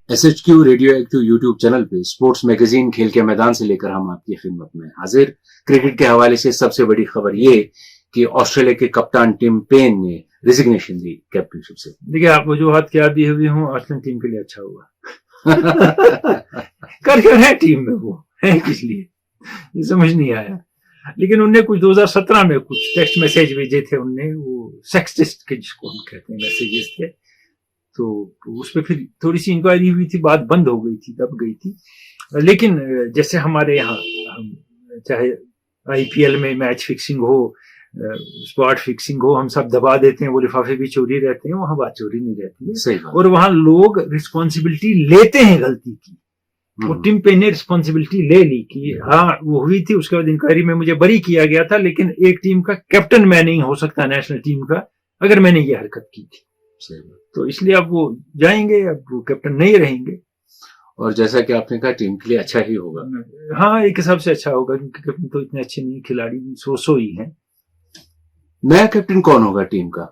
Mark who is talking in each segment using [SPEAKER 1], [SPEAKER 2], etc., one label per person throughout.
[SPEAKER 1] SHQ radio active YouTube channel पे sports magazine खेल के मैदान से लेकर हम आपकी खिदमत में हाजिर। क्रिकेट के हवाले से सबसे बड़ी खबर ये कि ऑस्ट्रेलिया के कप्तान टिम पेन ने रिजिग्नेशन दी कैप्टनशिप से।
[SPEAKER 2] देखिए, आप वजूहत क्या दी हुई हूँ, ऑस्ट्रेलियन टीम के लिए अच्छा हुआ। कर है टीम में, वो है किस लिए ये समझ नहीं आया। लेकिन उनने कुछ 2017 में कुछ टेक्स्ट मैसेज भेजे थे, उनने वो सेक्सटिस्ट के जिसको हम कहते हैं मैसेजेस थे, तो उस पर फिर थोड़ी सी इंक्वायरी हुई थी, बात बंद हो गई थी, दब गई थी। लेकिन जैसे हमारे यहाँ चाहे IPL में मैच फिक्सिंग हो, स्पॉट फिक्सिंग हो, हम सब दबा देते हैं, वो लिफाफे भी चोरी रहते हैं, वहां बात चोरी नहीं रहती है। और वहां लोग रिस्पॉन्सिबिलिटी लेते हैं गलती की। वो टिम पेन ने रिस्पॉन्सिबिलिटी ले ली कि हाँ वो हुई थी, उसके बाद इंक्वायरी में मुझे बरी किया गया था, लेकिन एक टीम का कैप्टन मैं नहीं हो सकता नेशनल टीम का अगर मैंने ये हरकत की थी। तो इसलिए अब वो जाएंगे, अब वो कैप्टन नहीं रहेंगे।
[SPEAKER 1] और जैसा कि आपने कहा टीम के लिए अच्छा ही होगा।
[SPEAKER 2] हाँ, एक हिसाब से अच्छा होगा, क्योंकि कैप्टन तो इतने अच्छे नहीं, खिलाड़ी भी सो ही हैं।
[SPEAKER 1] नया कैप्टन कौन होगा टीम का?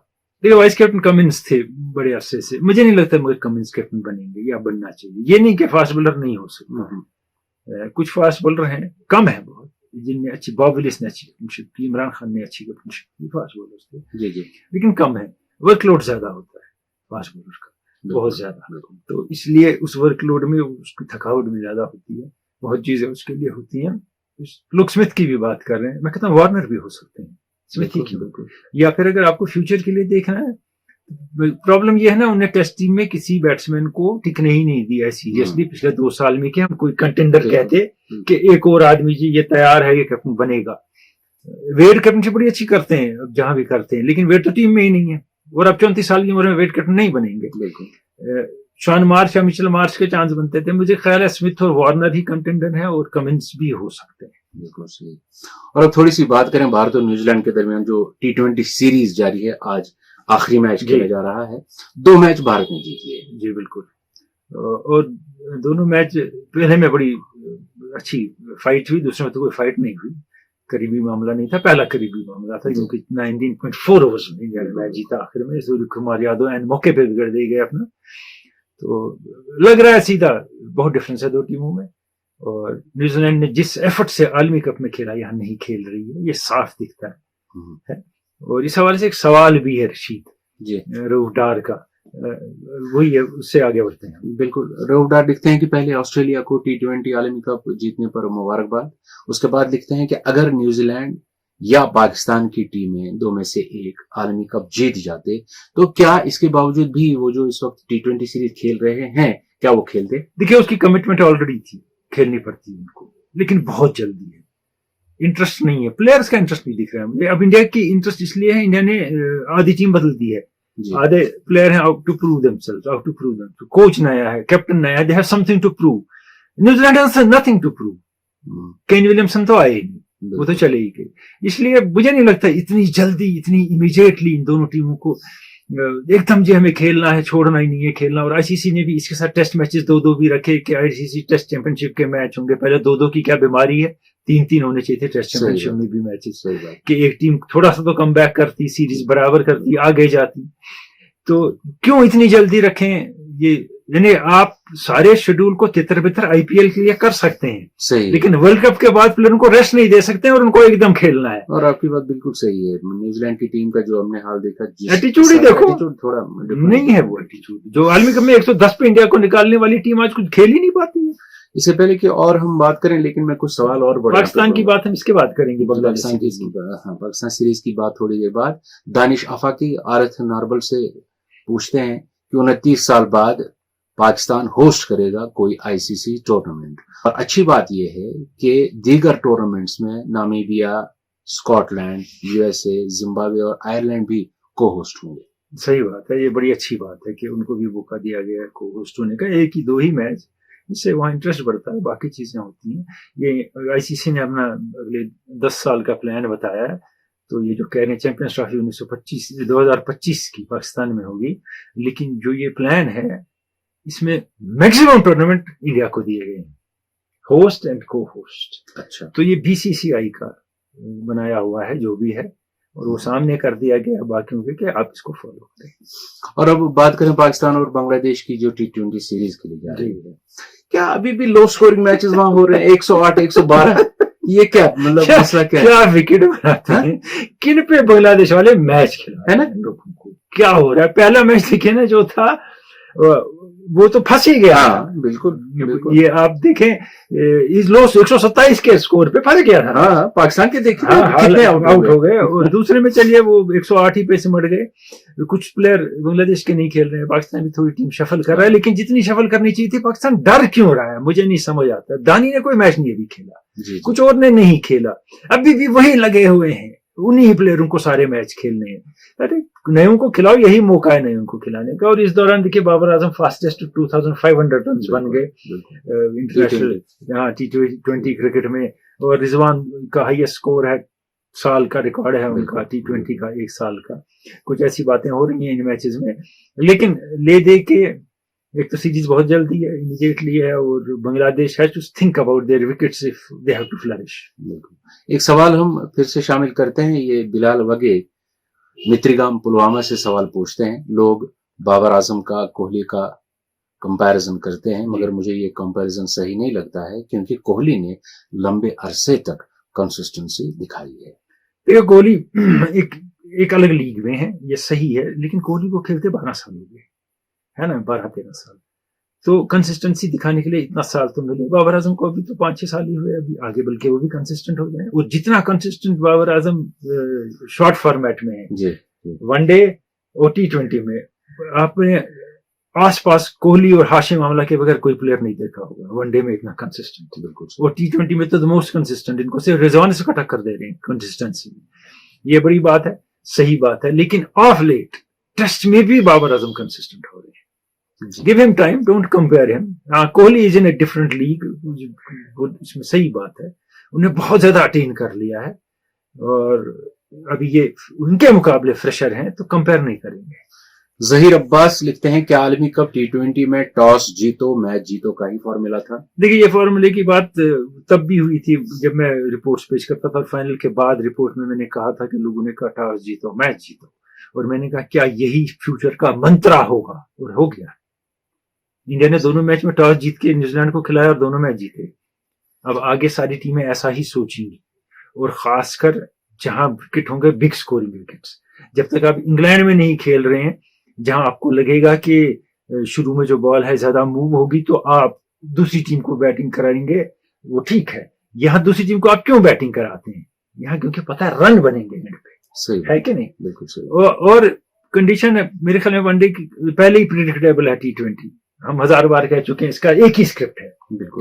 [SPEAKER 2] देखिए, वाइस कैप्टन कमिंस थे बड़े अरसे से, मुझे नहीं लगता मगर कमिंस कैप्टन बनेंगे या बनना चाहिए। ये नहीं कि फास्ट बॉलर नहीं हो सकता, कुछ फास्ट बॉलर हैं, कम है बहुत, जिनने अच्छी, बॉब विलिस ने अच्छी कैप्टनशिप की, इमरान खान ने अच्छी कैप्टनशिप की, फास्ट बॉलर्स थे जी, लेकिन कम है। वर्कलोड ज्यादा होता है फास्ट बॉलर का, बहुत ज्यादा, तो इसलिए उस वर्कलोड में उसकी थकावट भी ज्यादा होती है, बहुत चीजें उसके लिए होती हैं। लुक स्मिथ की भी बात कर रहे हैं, मैं कहता हूँ वार्नर भी हो सकते हैं, स्मिथ की, या फिर अगर आपको फ्यूचर के लिए देखना है, प्रॉब्लम ये है ना, उन्हें टेस्ट टीम में किसी बैट्समैन को टिकने ही नहीं दिया सीरियसली पिछले 2 साल में कि हम कोई कंटेंडर कहते कि एक और आदमी जी ये तैयार है, ये कैप्टन बनेगा। वेट कैप्टनशिप बड़ी अच्छी करते हैं अब जहां भी करते हैं, लेकिन वेट तो टीम में ही नहीं है, और अब 34 साल की उम्र में वेट कैप्टन नहीं बनेंगे। शॉन मार्श या मिचेल मार्श के चांस बनते थे, मुझे ख्याल है स्मिथ और वार्नर ही कंटेंडर है, और कमिंस भी हो सकते हैं।
[SPEAKER 1] बिल्कुल सही। और अब थोड़ी सी बात करें भारत और न्यूजीलैंड के दरमियान जो T20 सीरीज जारी है, आज आखिरी मैच खेला जा रहा है। 2 मैच भारत ने जीत लिए।
[SPEAKER 2] जी बिल्कुल, और दोनों मैच पहले में बड़ी अच्छी फाइट हुई, दूसरे में तो कोई फाइट नहीं हुई, करीबी मामला नहीं था। पहला करीबी मामला था क्योंकि 19.4 ओवर्स में इंडिया ने मैच जीता आखिर में, सूर्य कुमार यादव एंड मौके पे बिगड़ दे गए अपना। तो लग रहा है सीधा बहुत डिफरेंस है 2 टीमों में, और न्यूजीलैंड ने जिस एफर्ट से आलमी कप में खेला यहाँ नहीं खेल रही है, ये साफ दिखता है। और इस हवाले से एक सवाल भी है रशीद जी रोवडार का, वही है, उससे आगे बढ़ते हैं।
[SPEAKER 1] बिल्कुल, रोवडार लिखते हैं कि पहले ऑस्ट्रेलिया को T20 आलमी कप जीतने पर मुबारकबाद। उसके बाद लिखते हैं कि अगर न्यूजीलैंड या पाकिस्तान की टीमें 2 में से एक आलमी कप जीत जाते तो क्या इसके बावजूद भी वो जो इस वक्त T20 सीरीज खेल रहे हैं, क्या वो खेलते?
[SPEAKER 2] देखिए, उसकी कमिटमेंट ऑलरेडी थी, खेलनी पड़ती है उनको, लेकिन बहुत जल्दी है, इंटरेस्ट नहीं है, प्लेयर्स का इंटरेस्ट नहीं दिख रहा है मुझे। अब इंडिया की इंटरेस्ट इसलिए है, इंडिया ने आधी टीम बदल दी है, आधे प्लेयर हैं out to prove themselves, out to prove them, coach नया है, कैप्टन नया है, they have something to prove. New Zealand has nothing to prove, Kane Williamson तो आए ही नहीं, वो तो चले ही गए। इसलिए मुझे नहीं लगता इतनी जल्दी, इतनी इमीडिएटली इन दोनों टीमों को एकदम जी हमें खेलना है, छोड़ना ही नहीं है खेलना। और ICC ने भी इसके साथ टेस्ट मैचेस 2-2 भी रखे कि ICC टेस्ट चैंपियनशिप के मैच होंगे। पहले 2-2 की क्या बीमारी है, 3-3 होने चाहिए थे टेस्ट चैंपियनशिप में भी मैचेस, कि एक टीम थोड़ा सा तो कम बैक करती, सीरीज बराबर करती, आगे जाती। तो क्यों इतनी जल्दी रखें ये, यानी आप सारे शेड्यूल को तितर बितर IPL के लिए कर सकते हैं
[SPEAKER 1] सही,
[SPEAKER 2] लेकिन वर्ल्ड कप के बाद प्लेयर को रेस्ट नहीं दे सकते और उनको एकदम खेलना है।
[SPEAKER 1] और आपकी बात बिल्कुल सही है। न्यूजीलैंड की टीम का जो हमने हाल देखा,
[SPEAKER 2] एटीट्यूड ही देखो,
[SPEAKER 1] थोड़ा
[SPEAKER 2] नहीं है वो एटीट्यूड जो आलमी कप में 110 पे इंडिया को निकालने वाली टीम आज कुछ खेल ही नहीं पाती है।
[SPEAKER 1] इससे पहले कि और हम बात करें, लेकिन मैं कुछ सवाल और
[SPEAKER 2] पाकिस्तान की बात हम इसके बाद करेंगे,
[SPEAKER 1] पाकिस्तान सीरीज की बात थोड़ी देर बाद। दानिश आफाकी RF नार्बल से पूछते हैं कि 29 साल बाद पाकिस्तान होस्ट करेगा कोई ICC टूर्नामेंट, और अच्छी बात यह है कि दीगर टूर्नामेंट्स में नामीबिया, स्कॉटलैंड, USA, जिम्बाब्वे और आयरलैंड भी को होस्ट होंगे।
[SPEAKER 2] सही बात है, ये बड़ी अच्छी बात है कि उनको भी मौका दिया गया है को होस्ट होने का। 1 ही 2 ही मैच, इससे वहाँ इंटरेस्ट बढ़ता है, बाकी चीजें होती हैं। ये ICC ने अपना अगले 10 साल का प्लान बताया है, तो ये जो कह रहे हैं चैंपियंस ट्रॉफी 2025 की पाकिस्तान में होगी, लेकिन जो ये प्लान है इसमें मैक्सिमम टूर्नामेंट इंडिया को दिए गए हैं, होस्ट एंड को होस्ट।
[SPEAKER 1] अच्छा,
[SPEAKER 2] तो ये BCCI का बनाया हुआ है जो भी है, اور وہ سامنے کر دیا گیا باقیوں کے کہ آپ اس کو فالو کریں.
[SPEAKER 1] اور اب بات کریں پاکستان اور بنگلہ دیش کی جو T20 سیریز کھیلی جا رہی ہے, کیا ابھی بھی لو سکورنگ میچز وہاں ہو رہے ہیں, 108 112, یہ کیا مطلب مسئلہ کیا ہے؟
[SPEAKER 2] کیا وکٹ بناتے ہیں, کن پہ بنگلہ دیش والے میچ کھلا ہے نا لوگوں کو, کیا ہو رہا ہے. پہلا میچ دیکھے نا جو تھا وہ تو پھنس ہی گیا.
[SPEAKER 1] بالکل
[SPEAKER 2] یہ آپ دیکھیں اس لو 127 کے سکور پہ پھنس گیا تھا.
[SPEAKER 1] ہاں پاکستان کے دیکھیں
[SPEAKER 2] کتنے آؤٹ ہو گئے, اور دوسرے میں چلیے وہ 108 ہی پہ سمٹ گئے. کچھ پلیئر بنگلہ دیش کے نہیں کھیل رہے ہیں, پاکستان بھی تھوڑی ٹیم شفل کر رہا ہے, لیکن جتنی شفل کرنی چاہیے تھی پاکستان ڈر کیوں رہا ہے مجھے نہیں سمجھ آتا. دانی نے کوئی میچ نہیں ابھی کھیلا, کچھ اور نے نہیں کھیلا, ابھی بھی وہی لگے ہوئے ہیں, انہی پلیئروں کو سارے میچ کھیلنے ہیں. نئےوں کو کھلاؤ, یہی موقع ہے نئےوں کو کھلانے کا. اور اس دوران دیکھیے بابر اعظم فاسٹسٹ 2500 رنز بن گئے انٹرنیشنل T20 کرکٹ میں, اور رضوان کا ہائیسٹ سکور ہے, سال کا ریکارڈ ہے ان کا T20 کا, ایک سال کا. کچھ ایسی باتیں ہو رہی ہیں ان میچز میں, لیکن لے دے کے ایک تو سیریز بہت جلدی ہے, امیڈیٹلی ہے, اور Bangladesh has to think about their wickets if they have to flourish.
[SPEAKER 1] ایک سوال ہم پھر سے شامل کرتے ہیں, یہ بلال وگے متریگام پلوامہ سے سوال پوچھتے ہیں. لوگ بابر اعظم کا کوہلی کا کمپیرزن کرتے ہیں, مگر مجھے یہ کمپیرزن صحیح نہیں لگتا ہے, کیونکہ کوہلی نے لمبے عرصے تک کنسسٹنسی دکھائی ہے.
[SPEAKER 2] دیکھو کوہلی ایک الگ لیگ میں ہے, یہ صحیح ہے, لیکن کوہلی کو کھیلتے 12 سال ہو گئے ہے نا, 12-13 سال. تو کنسسٹنسی دکھانے کے لیے اتنا سال تو ملے. بابر اعظم کو ابھی تو 5-6 سال ہی ہوئے ابھی, آگے بلکہ وہ بھی کنسسٹنٹ ہو جائیں. اور جتنا consistent Babar Azam short format میں ہے, ون ڈے اور T20 میں, آپ نے آس پاس کوہلی اور ہاشم عاملہ کے بغیر کوئی پلیئر نہیں دیکھا ہوگا ون ڈے میں اتنا کنسسٹنٹ. بالکل. اور T20 میں تو موسٹ کنسسٹنٹ, ان کو صرف رضوان سے ٹکر دے رہے ہیں کنسسٹنسی میں. یہ بڑی بات ہے, صحیح بات ہے, لیکن آف لیٹ ٹیسٹ میں بھی بابر اعظم کنسسٹنٹ ہو رہے ہیں. Give him time, don't compare him. Kohli is in a different league. اس میں صحیح بات ہے, انہیں بہت زیادہ اٹین کر لیا ہے, اور ابھی یہ ان کے مقابلے فریشر ہیں, تو کمپیئر نہیں کریں گے.
[SPEAKER 1] ظہیر عباس لکھتے ہیں کہ عالمی کپ T20 میں ٹاس جیتو میچ جیتو کا ہی فارمولا تھا.
[SPEAKER 2] دیکھیے یہ فارمولے کی بات تب بھی ہوئی تھی جب میں رپورٹس پیش کرتا تھا. فائنل کے بعد رپورٹ میں نے کہا تھا کہ لوگوں نے کہا ٹاس جیتو میچ جیتو, اور میں نے کہا کیا یہی فیوچر کا منترا ہوگا, اور ہو گیا. انڈیا نے دونوں میچ میں ٹاس جیت کے نیوزی لینڈ کو کھلایا اور دونوں میچ جیتے. اب آگے ساری ٹیمیں ایسا ہی سوچیں گی, اور خاص کر جہاں وکٹ ہوں گے بگ سکورنگ وکٹس. جب تک آپ انگلینڈ میں نہیں کھیل رہے ہیں, جہاں آپ کو لگے گا کہ شروع میں جو بال ہے زیادہ موو ہوگی تو آپ دوسری ٹیم کو بیٹنگ کرائیں گے, وہ ٹھیک ہے. یہاں دوسری ٹیم کو آپ کیوں بیٹنگ کراتے ہیں؟ یہاں کیونکہ پتہ ہے رن بنیں گے اینڈ پہ, ہے کہ نہیں؟
[SPEAKER 1] بالکل صحیح.
[SPEAKER 2] اور کنڈیشن میرے خیال میں ون ڈے پہلے ہی پریڈکٹیبل ہے. T20 ہم 1000 بار کہہ چکے ہیں, اس کا ایک ہی اسکرپٹ ہے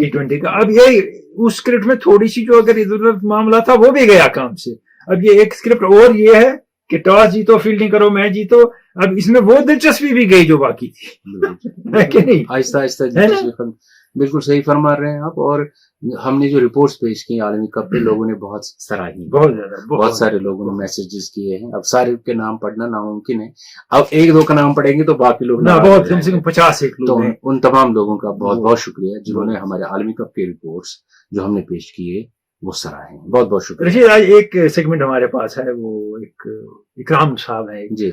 [SPEAKER 2] T20 کا. اب یہ اس اسکرپٹ میں تھوڑی سی جو اگر ادھر ادھر معاملہ تھا وہ بھی گیا کام سے. اب یہ ایک اسکرپٹ اور یہ ہے کہ ٹاس جیتو فیلڈنگ کرو میچ جیتو. اب اس میں وہ دلچسپی بھی گئی جو باقی تھی, ہے کہ نہیں؟
[SPEAKER 1] آہستہ آہستہ بالکل صحیح فرما رہے ہیں آپ. اور ہم نے جو رپورٹس پیش کی عالمی کپ پہ, لوگوں نے بہت سراہی,
[SPEAKER 2] بہت زیادہ,
[SPEAKER 1] بہت سارے لوگوں نے میسیجز کیے ہیں. اب سارے کے نام پڑھنا ناممکن ہے, اب ایک دو کا نام پڑھیں گے تو باقی لوگ
[SPEAKER 2] بہت کم سے کم 50 لوگ ہیں.
[SPEAKER 1] ان تمام لوگوں کا بہت بہت شکریہ جنہوں نے ہمارے عالمی کپ کے رپورٹس جو ہم نے پیش کیے وہ سراہے. بہت بہت شکریہ.
[SPEAKER 2] رشید آج ایک سیگمنٹ ہمارے پاس ہے, وہ ایک اکرام صاحب ہے جی,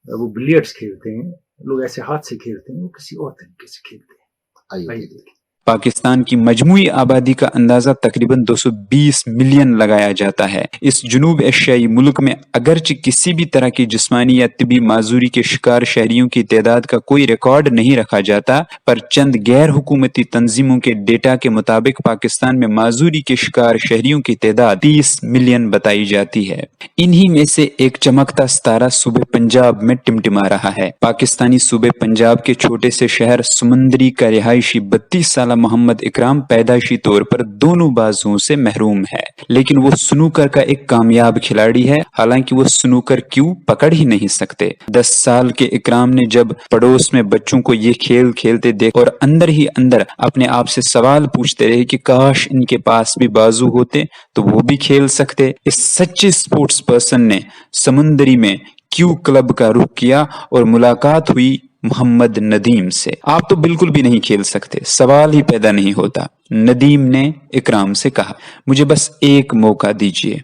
[SPEAKER 2] وہ بلیئرڈز کھیلتے ہیں. لوگ ایسے ہاتھ سے کھیلتے ہیں, وہ کسی اور طریقے سے کھیلتے ہیں.
[SPEAKER 1] آئیے.
[SPEAKER 3] پاکستان کی مجموعی آبادی کا اندازہ تقریباً 220 ملین لگایا جاتا ہے. اس جنوب ایشیائی ملک میں اگرچہ کسی بھی طرح کی جسمانی یا طبی معذوری کے شکار شہریوں کی تعداد کا کوئی ریکارڈ نہیں رکھا جاتا, پر چند غیر حکومتی تنظیموں کے ڈیٹا کے مطابق پاکستان میں معذوری کے شکار شہریوں کی تعداد 30 ملین بتائی جاتی ہے. انہی میں سے ایک چمکتا ستارہ صوبے پنجاب میں ٹمٹما رہا ہے. پاکستانی صوبے پنجاب کے چھوٹے سے شہر سمندری کا رہائشی 32 سالہ محمد اکرام پیدائشی طور پر دونوں بازوؤں سے محروم ہے, لیکن وہ سنوکر کا ایک کامیاب کھلاڑی ہے. حالانکہ وہ سنوکر کیوں پکڑ ہی نہیں سکتے. 10 سال کے اکرام نے جب پڑوس میں بچوں کو یہ کھیل کھیلتے دیکھ اور اندر ہی اندر اپنے آپ سے سوال پوچھتے رہے کہ کاش ان کے پاس بھی بازو ہوتے تو وہ بھی کھیل سکتے. اس سچے سپورٹس پرسن نے سمندری میں کیو کلب کا رخ کیا اور ملاقات ہوئی محمد ندیم سے. آپ تو بالکل بھی نہیں کھیل سکتے, سوال ہی پیدا نہیں ہوتا. ندیم نے اکرام سے کہا, مجھے بس ایک موقع دیجیے.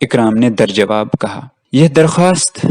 [SPEAKER 3] اکرام نے در جواب کہا, यह दरख्वास्त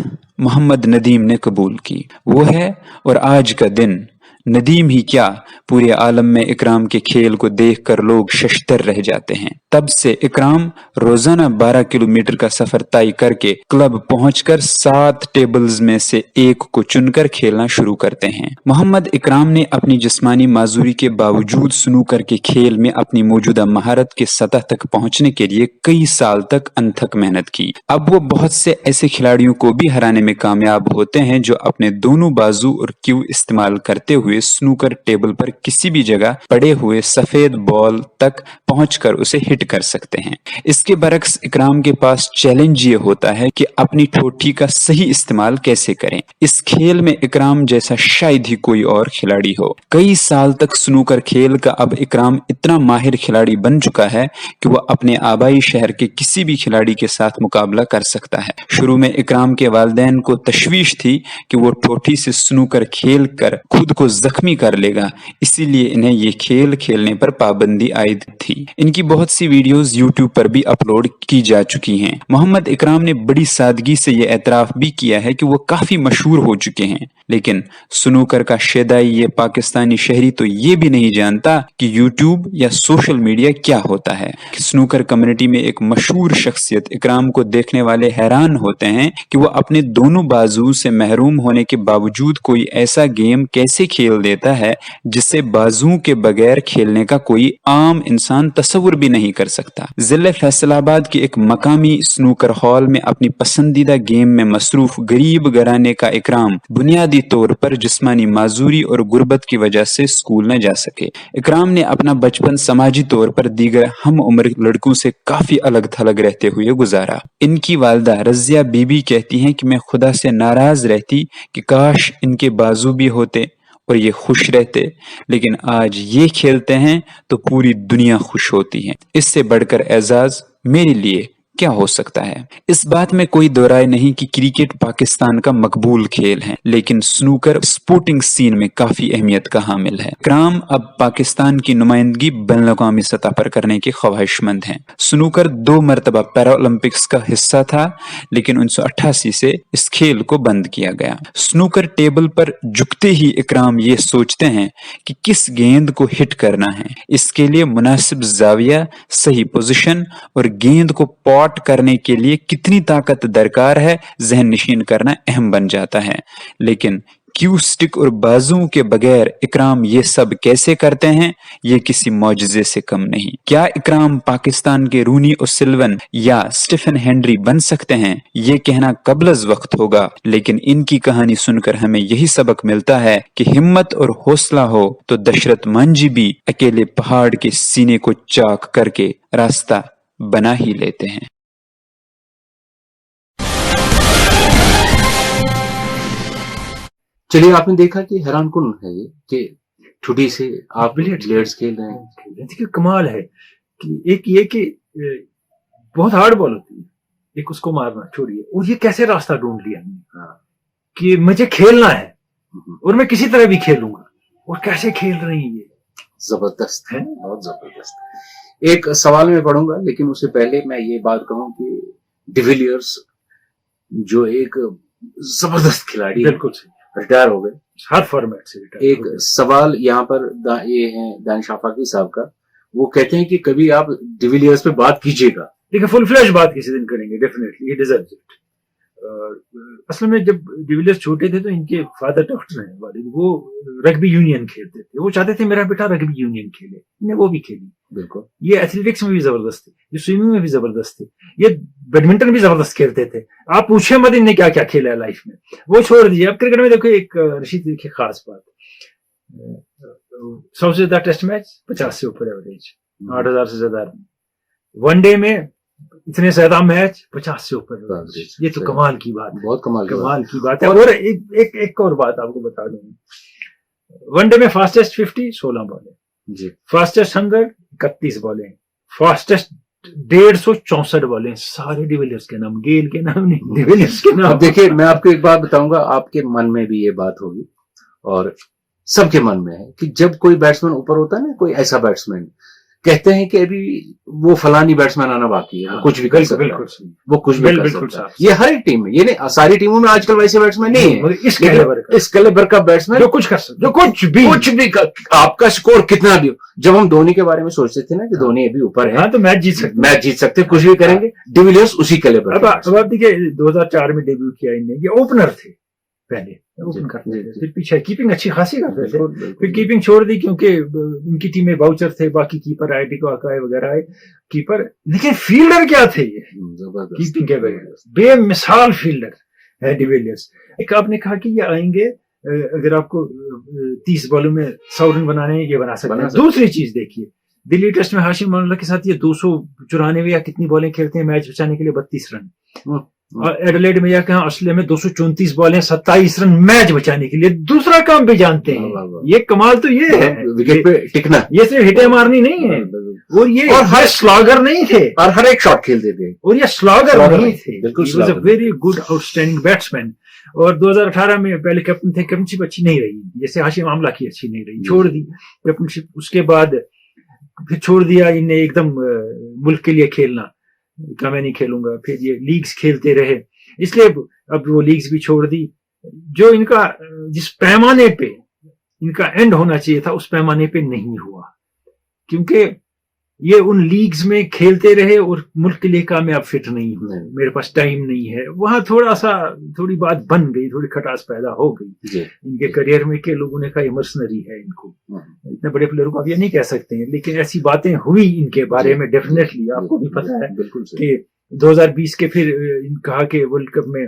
[SPEAKER 3] मोहम्मद नदीम ने कबूल की। वो है और आज का दिन नदीम ही क्या पूरे आलम में इकराम के खेल को देखकर लोग शशतर रह जाते हैं। तब से इकराम रोजाना 12 किलोमीटर का सफर तय करके क्लब पहुंचकर 7 टेबल्स में से एक को चुनकर खेलना शुरू करते हैं। मोहम्मद इकराम ने अपनी जिस्मानी माजूरी के बावजूद स्नूकर के खेल में अपनी मौजूदा महारत के सतह तक पहुंचने के लिए कई साल तक अनथक मेहनत की। अब वो बहुत से ऐसे खिलाड़ियों को भी हराने में कामयाब होते हैं जो अपने दोनों बाजू और क्यू इस्तेमाल करते हुए स्नूकर टेबल पर किसी भी जगह पड़े हुए सफेद बॉल तक पहुंचकर उसे हिट कर सकते हैं। इसके बरक्स इकराम के पास चैलेंज ये होता है कि अपनी ठोठी का सही इस्तेमाल कैसे करें। इस खेल में इकराम जैसा शायद ही कोई और खिलाड़ी हो। कई साल तक स्नूकर खेल का अब इकराम इतना माहिर खिलाड़ी बन चुका है कि वह अपने आबाई शहर के किसी भी खिलाड़ी के साथ मुकाबला कर सकता है। शुरू में इकराम के वालिदैन को तशवीश थी कि वो ठोठी से स्नूकर खेल कर खुद को जख्मी कर लेगा, इसीलिए इन्हें ये खेल खेलने पर पाबंदी आयद थी। इनकी बहुत सी वीडियोस यूट्यूब पर भी अपलोड की जा चुकी हैं। मोहम्मद इकराम ने बड़ी सादगी से ये एतराफ भी किया है कि वो काफी मशहूर हो चुके हैं, लेकिन स्नूकर का शेदाई ये पाकिस्तानी शहरी तो ये भी नहीं जानता कि यूट्यूब या सोशल मीडिया क्या होता है। स्नूकर कम्युनिटी में एक मशहूर शख्सियत इकराम को देखने वाले हैरान होते हैं कि वो अपने दोनों बाजू से महरूम होने के बावजूद कोई ऐसा गेम कैसे खेल देता है जिसे बाजुओं के बगैर खेलने का कोई आम इंसान तस्वुर भी नहीं कर सकता। जिले फैसलाबाद के एक मकामी स्नूकर हॉल में अपनी पसंदीदा गेम में मसरूफ गरीब घराने का इकराम बुनियादी तौर पर जिस्मानी माजूरी और गुर्बत की वजह से स्कूल न जा सके। इकराम ने अपना बचपन समाजी तौर पर दीगर हम उम्र लड़कों से काफी अलग थलग रहते हुए गुजारा। इनकी वालदा रजिया बीबी कहती हैं कि मैं खुदा से नाराज रहती कि काश इनके बाजू भी होते और ये खुश रहते, लेकिन आज ये खेलते हैं तो पूरी दुनिया खुश होती है। इससे बढ़कर एजाज मेरे लिए क्या हो सकता है। इस बात में कोई दो राय नहीं कि क्रिकेट पाकिस्तान का मकबूल खेल है, लेकिन स्नूकर स्पोर्टिंग सीन में काफी अहमियत का हामिल है। इकराम अब पाकिस्तान की नुमाइंदगी बैनुल-अक़वामी सतह पर करने के ख्वाहिशमंद हैं। स्नूकर 2 मरतबा पैरालंपिक्स का हिस्सा था, लेकिन 1988 से इस खेल को बंद किया गया। स्नूकर टेबल पर झुकते ही इकराम ये सोचते हैं कि किस गेंद को हिट करना है। इसके लिए मुनासिब जाविया, सही पोजीशन और गेंद को पॉट करने के लिए कितनी ताकत दरकार है, जहन नशीन करना अहम बन जाता है। लेकिन क्यू स्टिक और बाजुओं के बगैर इकराम ये सब कैसे करते हैं, ये किसी मौजज़े से कम नहीं। क्या इकराम पाकिस्तान के रूनी ओसिल्वन या स्टीफन हेनरी बन सकते हैं, ये कहना कबलज वक्त होगा, लेकिन इनकी कहानी सुनकर हमें यही सबक मिलता है कि हिम्मत और हौसला हो तो दशरथ मांझी भी अकेले पहाड़ के सीने को चाक करके रास्ता बना ही लेते हैं।
[SPEAKER 1] चलिए, आपने देखा कि हैरान कुन है ये कि ठुडी से आप बिलियर्ड्स खेल रहे हैं।
[SPEAKER 2] देखिए कमाल है कि एक ये कि बहुत हार्ड बॉल होती है, एक उसको मारना छोड़िए, और ये कैसे रास्ता ढूंढ लिया कि मुझे खेलना है और मैं किसी तरह भी खेलूंगा, और कैसे खेल रही है ये,
[SPEAKER 1] जबरदस्त है, बहुत जबरदस्त। एक सवाल में पढ़ूंगा, लेकिन उससे पहले मैं ये बात कहूं कि डिविलियर्स जो एक जबरदस्त खिलाड़ी है,
[SPEAKER 2] बिल्कुल
[SPEAKER 1] रिटायर हो गए
[SPEAKER 2] हर फॉर्मेट से रिटायर।
[SPEAKER 1] एक सवाल यहाँ पर ये है दानिश आफाकी साहब का, वो कहते हैं कि कभी आप डिविलियर्स पे बात कीजिएगा।
[SPEAKER 2] देखिए फुल फ्लैश बात किसी दिन करेंगे, डेफिनेटली ही डिजर्व्स इट। असल में जब डिविलियर्स छोटे थे तो इनके फादर डॉक्टर हैं वालिद, वो रग्बी यूनियन खेलते थे, वो चाहते थे मेरा बेटा रग्बी यूनियन खेले, इन्हें वो भी खेली।
[SPEAKER 1] बिल्कुल, ये
[SPEAKER 2] एथलेटिक्स में भी जबरदस्त थे, ये स्विमिंग में भी जबरदस्त थे, ये बैडमिंटन भी जबरदस्त खेलते थे। आप पूछे मत इन्हें क्या क्या खेला है लाइफ में, वो छोड़ दीजिए। अब क्रिकेट में देखो एक रशीद देखिए खास बात, सबसे ज्यादा टेस्ट मैच 50 से ऊपर एवरेज, 8000 से ज्यादा। वनडे में इतने ज्यादा मैच 50 से ऊपर, ये तो कमाल की बात है, बहुत कमाल की बात है। और एक और बात आपको बता दूं, वनडे में फास्टेस्ट 50 16 बॉलें जी, फास्टेस्ट 100 31 बॉलें, फास्टेस्ट 150 64 बॉलें, सारे डिविलियर्स के नाम, गेल के नाम नहीं, डिविलियर्स के नाम।
[SPEAKER 1] देखिए मैं आपको एक बात बताऊंगा, आपके मन में भी ये बात होगी और सबके मन में है कि जब कोई बैट्समैन ऊपर होता है ना, कोई ऐसा बैट्समैन کہتے ہیں کہ ابھی وہ فلانی بیٹسمین آنا باقی ہے, کچھ بھی کر سکتا ہے,
[SPEAKER 2] بالکل
[SPEAKER 1] وہ کچھ بھی کر سکتا ہے. یہ ہر ایک ٹیم میں, یہ نہیں ساری ٹیموں میں آج کل ویسے بیٹسمین نہیں ہے, اس کیلیبر کا بیٹسمین
[SPEAKER 2] جو کچھ کر سکتا, جو کچھ بھی
[SPEAKER 1] آپ کا سکور کتنا بھی ہو. جب ہم دھونی کے بارے میں سوچتے تھے نا کہ دھونی ابھی اوپر ہے
[SPEAKER 2] تو میچ جیت
[SPEAKER 1] سکتے, کچھ بھی کریں گے. ڈی ویلیئرز اسی کیلیبر.
[SPEAKER 2] اب آپ دیکھیے 2004 میں ڈیبیو کیا انہوں نے, یہ اوپنر تھے پہلے, اوپن کرتے تھے, پھر پیچھے کیپنگ اچھی خاصی کرتے تھے, پھر کیپنگ چھوڑ دی کیونکہ ان کی ٹیم میں باؤچر تھے, باقی کیپر آئے, ڈیکو آکائے وغیرہ آئے کیپر, لیکن فیلڈر کیا تھے یہ کیپنگ کے بغیر, بے مثال فیلڈر ہے ڈی ویلیئرز. ایک آپ نے کہا کہ یہ آئیں گے, اگر آپ کو 30 بالوں میں 100 رن بنانے یہ بنا سکتے ہیں. دوسری چیز دیکھیے, دلی ٹیسٹ میں ہاشم امام اللہ کے ساتھ یہ 294 یا کتنی بالیں کھیلتے ہیں میچ بچانے کے لیے 32 رن, اور ایڈلیڈ میں یا کہاں آسٹریلیا میں 234 بالیں 27 رن میچ بچانے کے لیے. دوسرا کام بھی جانتے ہیں, یہ کمال تو یہ ہے
[SPEAKER 1] وکٹ پہ ٹکنا,
[SPEAKER 2] یہ صرف ہٹے مارنی نہیں ہے, اور یہ ہر سلاگر نہیں تھے,
[SPEAKER 1] اور ہر ایک شاٹ کھیلتے تھے, اور
[SPEAKER 2] یہ سلاگر نہیں تھے.
[SPEAKER 1] بالکل
[SPEAKER 2] very good out standing batsman. اور 2018 میں پہلے کیپٹن تھے, کیپٹنشپ اچھی نہیں رہی, جیسے ہاشم امام اللہ کی اچھی نہیں رہی, چھوڑ دی کیپٹنشپ. اس کے بعد پھر چھوڑ دیا انہیں ایک دم ملک کے لیے کھیلنا, کہ میں نہیں کھیلوں گا. پھر یہ لیگز کھیلتے رہے, اس لیے اب وہ لیگز بھی چھوڑ دی. جو ان کا جس پیمانے پہ ان کا اینڈ ہونا چاہیے تھا اس پیمانے پہ نہیں ہوا, کیونکہ یہ ان لیگز میں کھیلتے رہے اور ملک کے لیے کامیاب فٹ نہیں ہوئے. میرے پاس ٹائم نہیں ہے, وہاں تھوڑی بات بن گئی, تھوڑی کھٹاس پیدا ہو گئی ان کے کریئر میں کہ لوگوں نے کہا یہ مرسنری ہے. ان کو اتنے بڑے پلیئر کو آپ یہ نہیں کہہ سکتے ہیں, لیکن ایسی باتیں ہوئی ان کے بارے میں ڈیفینیٹلی. آپ کو بھی پتا ہے کہ 2020 کے پھر کہا کہ ورلڈ کپ میں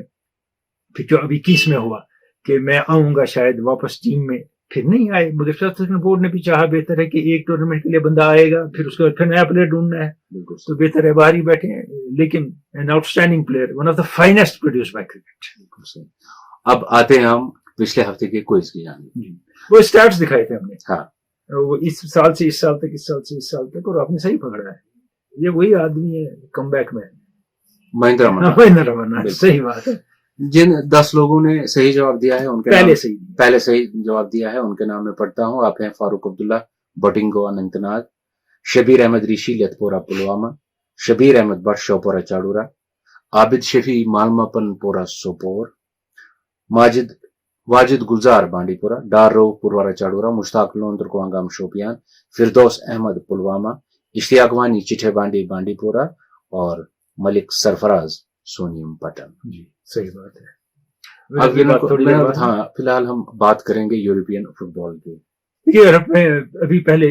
[SPEAKER 2] پھر جو ابھی 21 میں ہوا کہ میں آؤں گا شاید واپس ٹیم میں, پھر نہیں آئے. مگر سلیکشن بورڈ نے بھی چاہا بہتر ہے کہ ایک ٹورنامنٹ کے لیے بندہ آئے گا, پھر اس کے بعد پھر نیا پلیئر ڈھونڈنا ہے, تو بہتر ہے باہر ہی بیٹھے ہیں. لیکن an out standing player, one of the finest produce by cricket.
[SPEAKER 1] اب آتے ہیں ہم پچھلے ہفتے کے کوئز کی جانب.
[SPEAKER 2] وہ اسٹیٹس دکھائے تھے ہم نے, وہ اس سال سے اس سال تک, اس سال سے اس سال تک, اور آپ نے صحیح پکڑا ہے. یہ وہی آدمی ہے کم بیک میں, مہندر رمنا. صحیح بات ہے.
[SPEAKER 1] جن 10 لوگوں نے صحیح جواب دیا ہے ان کے پہلے صحیح جواب دیا ہے ان کے نام میں پڑھتا ہوں. آپ ہیں فاروق عبداللہ بٹنگو اننت ناگ, شبیر احمد ریشی لتپورہ پلوامہ, شبیر احمد بٹ شوپورہ چاڑورہ, عابد شفیع مالمپن پورہ سوپور, واجد گلزار بانڈی پورہ, ڈار رو پروارہ چاڑورہ, مشتاق لون ترکوانگام شوپیان, فردوس احمد پلوامہ, اشتیاق وانی چٹھے بانڈی پورہ, اور ملک سرفراز سونیم پٹن.
[SPEAKER 2] جی صحیح بات ہے.
[SPEAKER 1] ہاں فی الحال ہم بات کریں گے یورپین فٹ بال کی.
[SPEAKER 2] یورپ میں ابھی پہلے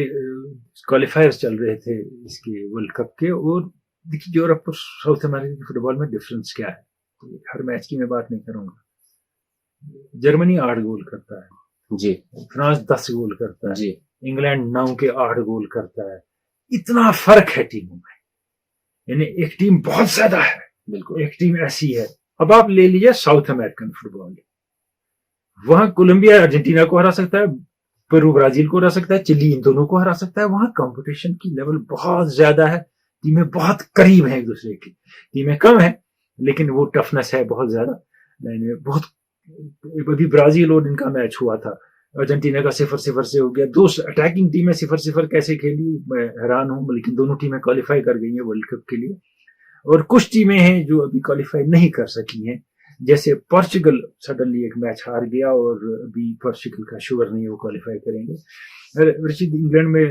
[SPEAKER 2] کوالیفائر چل رہے تھے اس کے ورلڈ کپ کے, اور دیکھیے یورپ اور ساؤتھ امریکہ کے فٹ بال میں ڈفرینس کیا ہے. ہر میچ کی میں بات نہیں کروں گا. جرمنی 8 گول کرتا ہے
[SPEAKER 1] جی,
[SPEAKER 2] فرانس 10 گول کرتا ہے
[SPEAKER 1] جی,
[SPEAKER 2] انگلینڈ 9 کے 8 گول کرتا ہے. اتنا فرق ہے ٹیموں میں, یعنی ایک ٹیم بہت زیادہ ہے,
[SPEAKER 1] بالکل
[SPEAKER 2] ایک ٹیم ایسی ہے. اب آپ لے لیجیے ساؤتھ امریکن فٹ بال, وہاں کولمبیا ارجنٹینا کو ہرا سکتا ہے, پیرو برازیل کو ہرا سکتا ہے, چلی ان دونوں کو ہرا سکتا ہے. وہاں کمپٹیشن کی لیول بہت زیادہ ہے, ٹیمیں بہت قریب ہیں ایک دوسرے کی, ٹیمیں کم ہیں لیکن وہ ٹفنس ہے بہت زیادہ. بہت ابھی برازیل اور ان کا میچ ہوا تھا, ارجنٹینا کا 0-0 سے ہو گیا. 2 اٹیکنگ ٹیمیں 0-0 کیسے کھیلی میں حیران ہوں, لیکن دونوں ٹیمیں کوالیفائی کر گئی ہیں ورلڈ کپ کے لیے. اور کچھ ٹیمیں ہیں جو ابھی کوالیفائی نہیں کر سکی ہیں, جیسے پورچوگل سڈنلی ایک میچ ہار گیا, اور ابھی پورچوگل کا شور نہیں ہے وہ کوالیفائی کریں گے. رشید انگلینڈ میں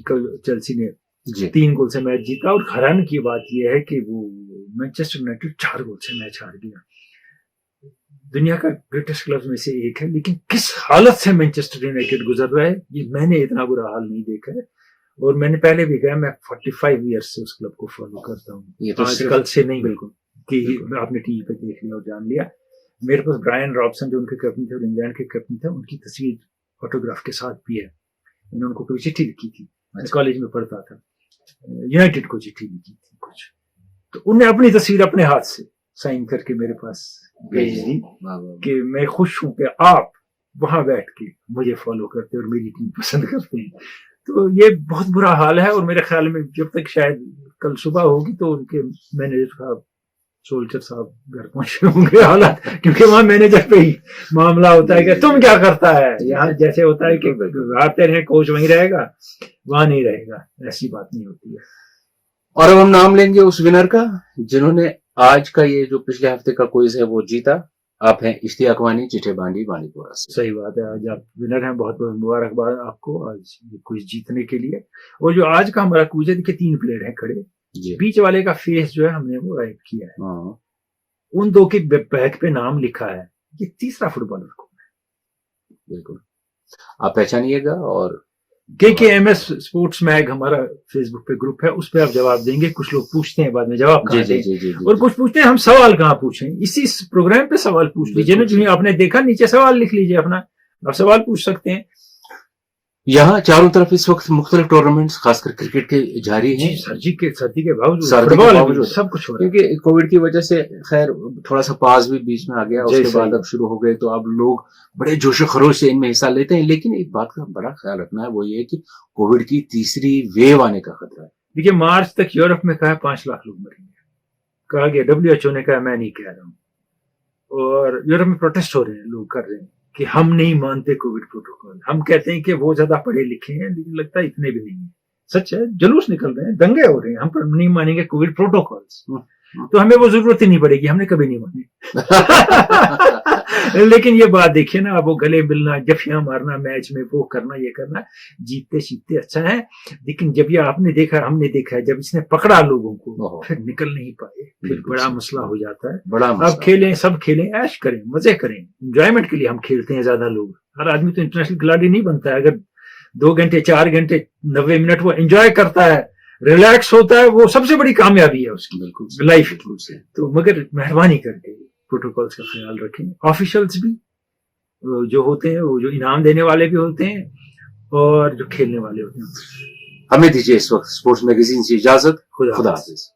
[SPEAKER 2] کل چیلسی نے 3 گول سے میچ جیتا, اور حیران کی بات یہ ہے کہ وہ مانچسٹر یونائیٹڈ 4 گول سے میچ ہار گیا. دنیا کا گریٹسٹ کلب میں سے ایک ہے, لیکن کس حالت سے مانچسٹر یونائیٹڈ گزر رہا ہے یہ میں نے اتنا برا حال نہیں دیکھا ہے. اور میں نے پہلے بھی کہا میں 45 ایئرس سے اس کلب کو فالو کرتا ہوں, آج کل سے نہیں, بالکل کہ آپ نے ٹی وی پہ دیکھ لیا اور جان لیا. میرے پاس برائن رابسن جو ان کے کیپٹن تھے اور انگلینڈ کے کیپٹن تھے, ان کی تصویر فوٹوگراف کے ساتھ بھی ہے. میں نے ان کو کوئی چٹھی لکھی تھی, میں کالج میں پڑھتا تھا, یونائیٹڈ کو چٹھی لکھی تھی کچھ, تو انہوں نے اپنی تصویر اپنے ہاتھ سے سائن کر کے میرے پاس بھیج دی کہ میں خوش ہوں کہ آپ وہاں بیٹھ کے مجھے فالو کرتے اور میری ٹیم پسند کرتے ہیں. تو یہ بہت برا حال ہے, اور میرے خیال میں جب تک شاید کل صبح ہوگی تو ان کے مینیجر صاحب सोल्जर साहब घर पहुंचे होंगे हालात, क्योंकि वहां मैनेजर पे ही मामला होता है कि तुम क्या करता है। यहाँ जैसे होता है कि हारते रहे कोच वहीं रहेगा, वहां नहीं रहेगा, ऐसी बात नहीं होती है।
[SPEAKER 1] और अब हम नाम लेंगे उस विनर का जिन्होंने आज का ये जो पिछले हफ्ते का क्विज है वो जीता। आप हैं इश्तियाक वानी, चिट्ठे बांडी, बांडीपुरा से।
[SPEAKER 2] सही बात है, आज आप विनर हैं, बहुत बहुत मुबारकबाद आपको आज क्विज जीतने के लिए। और जो आज का हमारा क्विज है, देखिए 3 प्लेयर हैं खड़े,
[SPEAKER 1] जी
[SPEAKER 2] बीच वाले का फेस जो है हमने वो ऐड किया है,
[SPEAKER 1] हाँ,
[SPEAKER 2] उन 2 के बैक पे नाम लिखा है, ये तीसरा फुटबॉलर को
[SPEAKER 1] बिल्कुल आप पहचानिएगा। और
[SPEAKER 2] KKMS स्पोर्ट्स मैग हमारा फेसबुक पे ग्रुप है, उस पे आप जवाब देंगे। कुछ लोग पूछते हैं बाद में जवाब
[SPEAKER 1] जी
[SPEAKER 2] कहाँ
[SPEAKER 1] जी
[SPEAKER 2] दें,
[SPEAKER 1] जी जी जी
[SPEAKER 2] और कुछ पूछते हैं हम सवाल कहाँ पूछें। इसी प्रोग्राम पे सवाल पूछ लीजिए ना,
[SPEAKER 1] बिल्कुल।
[SPEAKER 2] जो आपने देखा नीचे सवाल लिख लीजिए अपना, आप सवाल पूछ सकते हैं।
[SPEAKER 1] यहाँ चारों तरफ इस वक्त मुख्तलिफ टूर्नामेंट्स खासकर क्रिकेट के जारी हैं,
[SPEAKER 2] सर्दी के बावजूद
[SPEAKER 1] सर्दी के
[SPEAKER 2] फुटबॉल भी
[SPEAKER 1] बावजूद।
[SPEAKER 2] सब कुछ हो रहा है।
[SPEAKER 1] क्योंकि कोविड की वजह से खैर थोड़ा सा पास भी बीच में आ गया,
[SPEAKER 2] जी,
[SPEAKER 1] उसके बाद
[SPEAKER 2] सही।
[SPEAKER 1] अब शुरू हो गए, तो अब लोग बड़े जोशो खरोश से इनमें हिस्सा लेते हैं। लेकिन एक बात का बड़ा ख्याल रखना है, वो ये है कि कोविड की तीसरी वेव आने का खतरा है।
[SPEAKER 2] देखिए मार्च तक यूरोप में कहा 5 लाख लोग मरेंगे, कहा गया, WHO ने कहा, मैं नहीं कह रहा हूँ। और यूरोप में प्रोटेस्ट हो रहे हैं, लोग कर रहे हैं कि हम नहीं मानते कोविड प्रोटोकॉल। हम कहते हैं कि वो ज्यादा पढ़े लिखे हैं, लेकिन लगता है इतने भी नहीं है। सच है, जुलूस निकल रहे हैं, दंगे हो रहे हैं, हम नहीं मानेंगे कोविड प्रोटोकॉल्स, तो हमें वो जरूरत ही नहीं पड़ेगी, हमने कभी नहीं माने। लेकिन ये बात देखिए ना, अब वो गले मिलना, जफियां मारना मैच में, वो करना ये करना, जीतते जीतते अच्छा है, लेकिन जब ये आपने देखा, हमने देखा है, जब इसने पकड़ा लोगों को, फिर निकल नहीं पाए, फिर बड़ा मसला हो जाता है।
[SPEAKER 1] बड़ा
[SPEAKER 2] अब खेलें, सब खेलें, ऐश करें, मजे करें, एंजॉयमेंट के लिए हम खेलते हैं ज्यादा लोग। हर आदमी तो इंटरनेशनल खिलाड़ी नहीं बनता है। अगर 2 घंटे 4 घंटे 90 मिनट वो एंजॉय करता है, रिलैक्स होता है, वो सबसे बड़ी कामयाबी है उसकी
[SPEAKER 1] बिल्कुल
[SPEAKER 2] लाइफ की। तो मगर मेहरबानी करके प्रोटोकॉल्स का ख्याल रखें। ऑफिशियल्स भी जो होते हैं, वो जो इनाम देने वाले भी होते हैं, और जो खेलने वाले होते हैं।
[SPEAKER 1] हमें दीजिए इस वक्त स्पोर्ट्स मैगजीन से इजाजत। खुदा हाफिज।